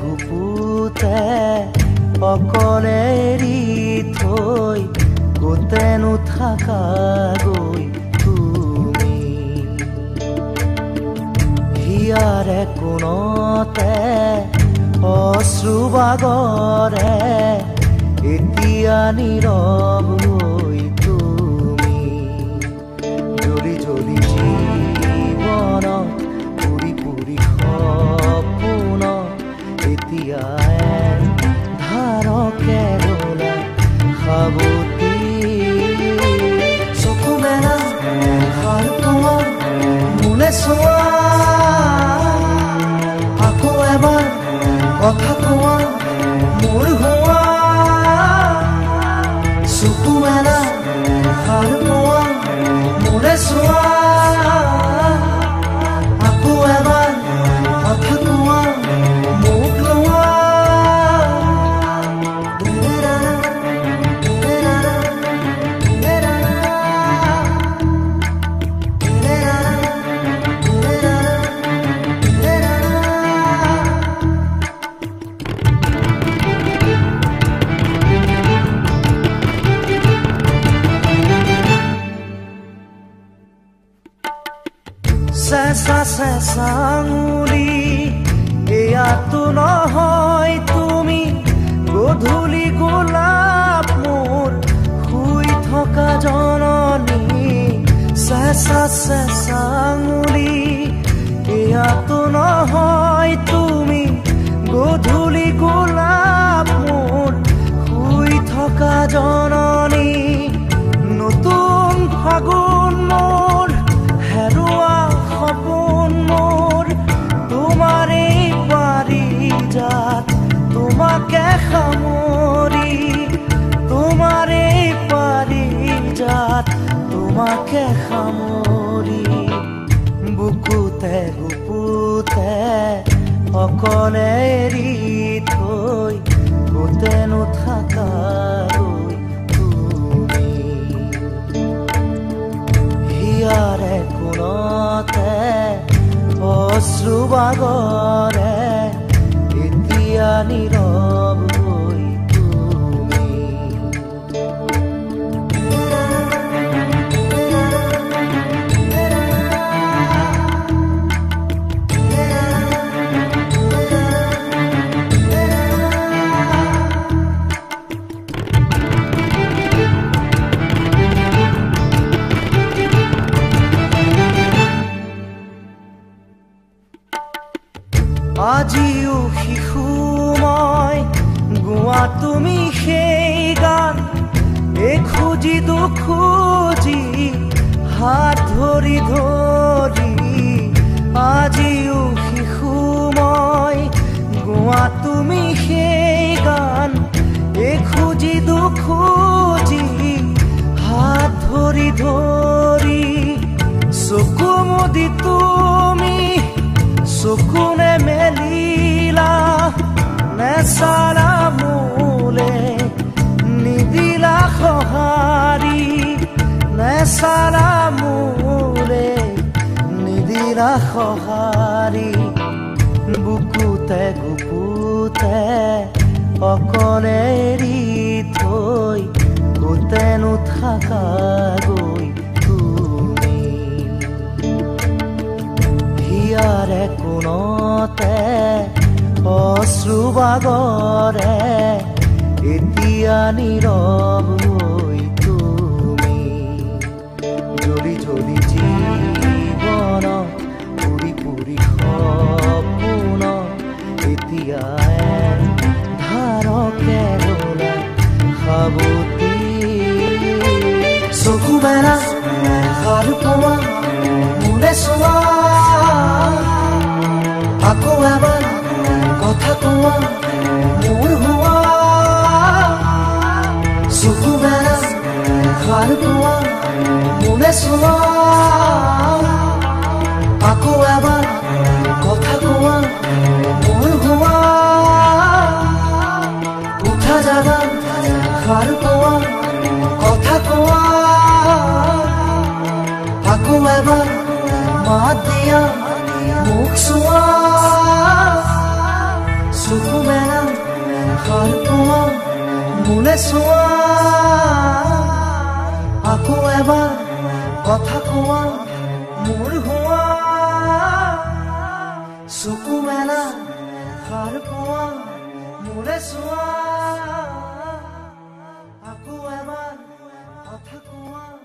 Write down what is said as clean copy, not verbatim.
গুপুতে অকলে এৰি থৈ কোতেনো থাকাগৈ তুমি হিয়াৰে কোণতে অশ্ৰুবাগৰে এতিয়া নীৰৱ হৈ তুমি জ্বলি জ্বলি জীৱনত পুৰি পুৰি সপোনত এতিয়া ধাৰকে ৰলা সাৱতি চকু মেলা সাৰ পোৱা মোলে চোৱা আকৌ এবাৰ কথা কোৱা মোৰ হোৱা চকু মেলা সাৰ পোৱা মোলে চোৱা আকৌ এবাৰ কথা কোৱা মোক লোৱা চেঁচা চেঁচা আঙুলি এয়াতো নহয় তুমি গধূলি গোলাপ মোৰ শুই থকা জননী চেঁচা চেঁচা আঙুলি এয়াতো নহয় তুমি গধূলি গোলাপ মোৰ শুই থকা জননী নতুন ফাগুন মোৰ হেৰুৱা সপোন মোৰ তোমাৰে পাৰিজাত তোমাকে সামৰি তোমাৰে পাৰিজাত তোমাকে সামৰি বুকুতে গুপুতে অকলে এৰি থৈ কোতেনো থাকাগৈ তুমি হিয়াৰে কোণতে অশ্ৰুবাগৰে এতিয়া নীৰৱ হৈ তুমি আজিও শিশু মই গোৱা তুমি সেই গান এখুজি দুখুজি হাত ধৰি ধৰি আজিও শিশু মই গোৱা তুমি সেই গান এখুজি দুখুজি হাত ধৰি ধৰি চকু মুদি তুমি চকুনে মেলিলা নেচালা মোলে নিদিলা সঁহাৰি নেচালা মোলে নিদিলা সঁহাৰি বুকুতে গুপুতে অকলে এৰি থৈ কোতেনো থাকাগৈ তুমি হিয়াৰে কোণতে অশ্ৰুবাগৰে এতিয়া নীৰৱ হৈ তুমি জ্বলি জ্বলি জীৱনত পুৰি পুৰি সপোনত এতিয়া ধাৰকে ৰলা সাৱতি চকু মেলা সাৰ পোৱা মোলে চোৱা আকৌ এবাৰ কথা কোৱা মোৰ হোৱা চকু মেলা সাৰ পোৱা মোলে চোৱা আকৌ এবাৰ কথা কোৱা মোৰ হোৱা উঠা জাগা সাৰ পোৱা কথা কোৱা আকৌ এবাৰ মাত দিয়া মুখ চোৱা মোলে চোৱা আকৌ এবাৰ কথা কোৱা মোৰ হোৱা চকু মেলা সাৰ পোৱা মোলে চোৱা আকৌ এবাৰ কথা কোৱা